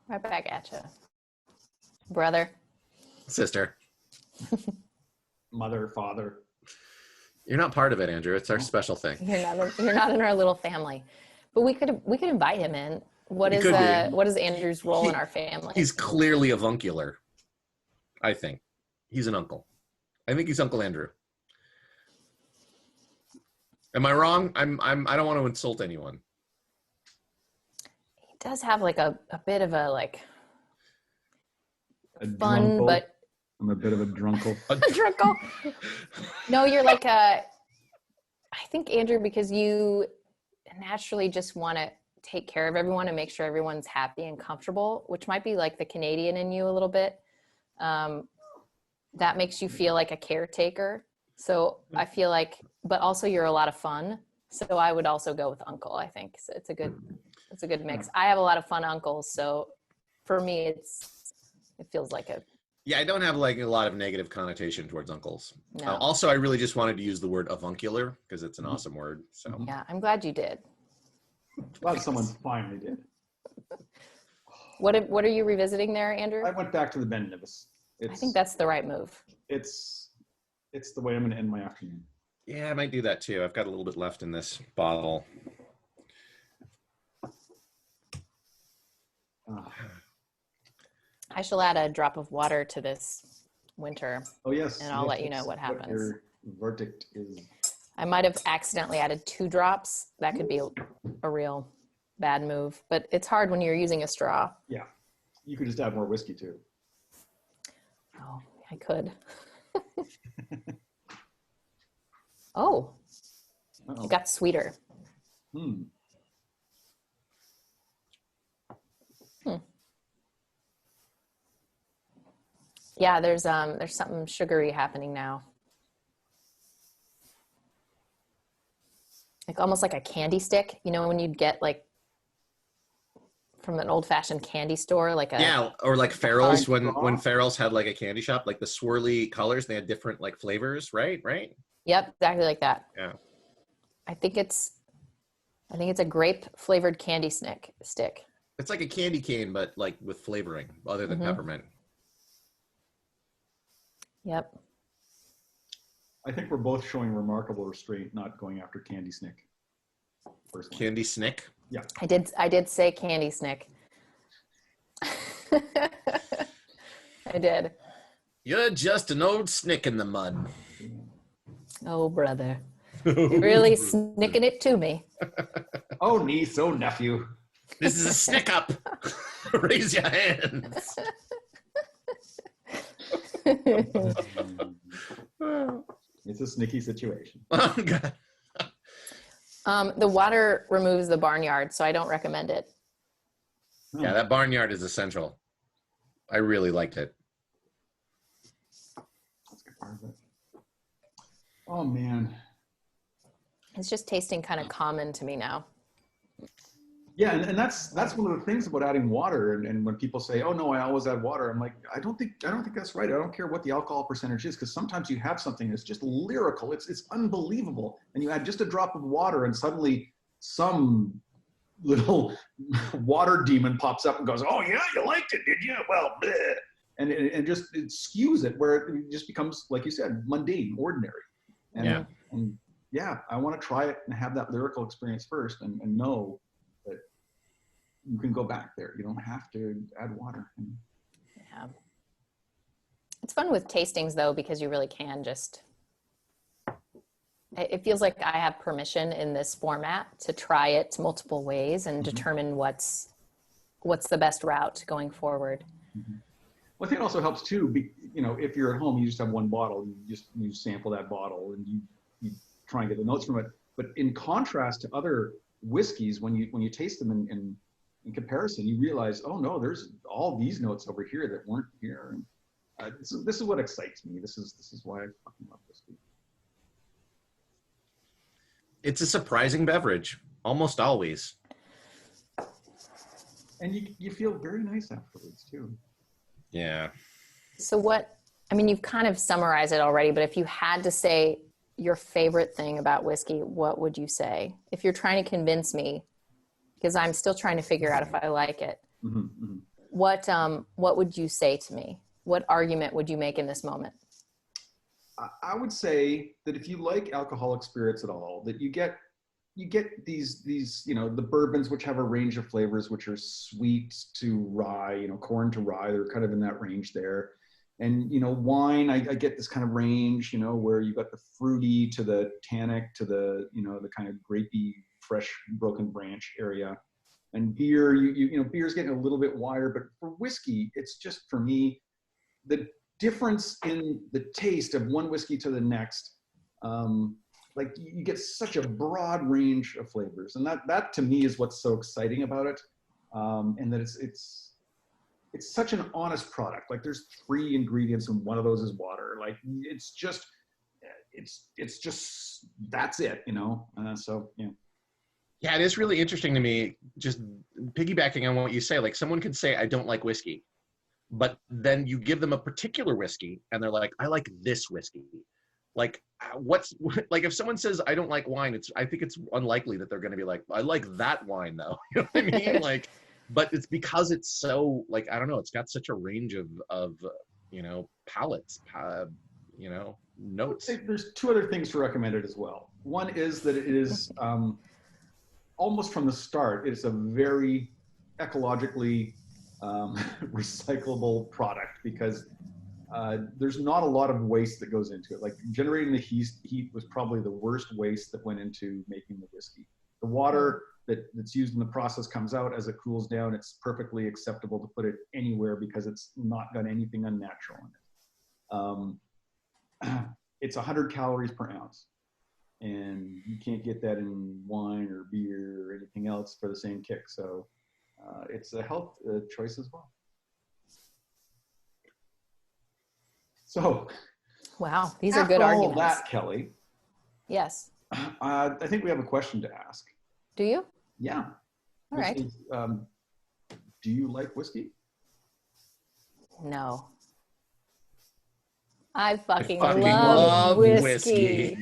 Right back at you. Brother. Sister. Mother, father. You're not part of it, Andrew. It's our special thing. You're not in our little family. But we could invite him in. What is Andrew's role in our family? He's clearly avuncular. I think. He's an uncle. I think he's Uncle Andrew. Am I wrong? I don't want to insult anyone. He does have like a bit of a like A fun, drunkle. but I'm a bit of a drunkle. a drunkle. No, you're like I think, Andrew, because you naturally just want to take care of everyone and make sure everyone's happy and comfortable, which might be like the Canadian in you a little bit. That makes you feel like a caretaker. So I feel like, but also you're a lot of fun. So I would also go with uncle, I think. So it's a good mix. I have a lot of fun uncles. So for me, it feels like a. Yeah, I don't have like a lot of negative connotation towards uncles. No. Also, I really just wanted to use the word avuncular because it's an awesome word. So Yeah, I'm glad you did. Glad someone finally did. What are you revisiting there, Andrew? I went back to the Ben Nevis. I think that's the right move. It's the way I'm going to end my afternoon. yeah, I might do that too. I've got a little bit left in this bottle. I shall add a drop of water to this winter. Oh yes. And I'll let you know what happens. Your verdict is. I might have accidentally added 2 drops. That could be a real bad move, but it's hard when you're using a straw. Yeah, you could just add more whiskey too. Oh, I could. Oh, Uh-oh. it got sweeter. Hmm. Yeah, there's something sugary happening now. Like almost like a candy stick, you know, when you'd get like from an old-fashioned candy store, like a Yeah, or like Farrell's when Farrell's had like a candy shop, like the swirly colors, they had different like flavors, right? Yep, exactly like that. Yeah. I think it's a grape flavored candy stick. It's like a candy cane, but like with flavoring other than peppermint. Yep. I think we're both showing remarkable restraint, not going after candy snick. Personally. Candy snick. Yeah. I did say candy snick. I did. You're just an old snick in the mud. Oh, brother. You're really snicking it to me. Oh, niece, oh, nephew. This is a snick up. Raise your hands. It's a snicky situation. Oh, God. The water removes the barnyard, so I don't recommend it. Yeah, that barnyard is essential. I really liked it. That's a good part of it. Oh, man. It's just tasting kind of common to me now. Yeah, and that's one of the things about adding water. And when people say, "Oh no, I always add water," I'm like, I don't think that's right. I don't care what the alcohol percentage is, because sometimes you have something that's just lyrical. It's unbelievable, and you add just a drop of water, and suddenly some little water demon pops up and goes, "Oh yeah, you liked it, did you? Well, bleh." And it skews it where it just becomes, like you said, mundane, ordinary. And yeah, I want to try it and have that lyrical experience first, and know that you can go back there. You don't have to add water. Yeah. It's fun with tastings though, because you really can just, it feels like I have permission in this format to try it multiple ways and determine what's the best route going forward. Well, I think it also helps too, if you're at home, you just have one bottle, you sample that bottle and you try and get the notes from it. But in contrast to other whiskeys, when you taste them in comparison, you realize, oh no, there's all these notes over here that weren't here. And this is what excites me. This is why I fucking love whiskey. It's a surprising beverage, almost always. And you feel very nice afterwards too. Yeah. So you've kind of summarized it already, but if you had to say your favorite thing about whiskey, what would you say? If you're trying to convince me, because I'm still trying to figure out if I like it. what would you say to me? What argument would you make in this moment? I would say that if you like alcoholic spirits at all, that you get these, the bourbons, which have a range of flavors, which are sweet to rye, corn to rye, they're kind of in that range there. And, wine, I get this kind of range, where you got the fruity to the tannic to the, the kind of grapey, fresh, broken branch area. And beer, beer's getting a little bit wider, but for whiskey, it's just, for me, the difference in the taste of one whiskey to the next, like you get such a broad range of flavors, and that to me is what's so exciting about it, and that it's such an honest product. Like there's 3 ingredients, and one of those is water. Like it's just that's it, so yeah. Yeah, it is really interesting to me, just piggybacking on what you say. Like someone could say, I don't like whiskey, but then you give them a particular whiskey and they're like, I like this whiskey. Like like if someone says, I don't like wine, I think it's unlikely that they're going to be like, I like that wine though. You know what I mean? Like, but it's because it's so, like, I don't know, it's got such a range of palates, notes. There's 2 other things to recommend it as well. One is that it is, almost from the start, it's a very ecologically recyclable product, because there's not a lot of waste that goes into it. Like generating the heat was probably the worst waste that went into making the whiskey. The water that's used in the process comes out as it cools down. It's perfectly acceptable to put it anywhere because it's not got anything unnatural in it. It's 100 calories per ounce. And you can't get that in wine or beer or anything else for the same kick. So it's a health choice as well. So, wow, these are good arguments. All that, Kelly. Yes. I think we have a question to ask. Do you? Yeah. All right. Do you like whiskey? No. I fucking love whiskey.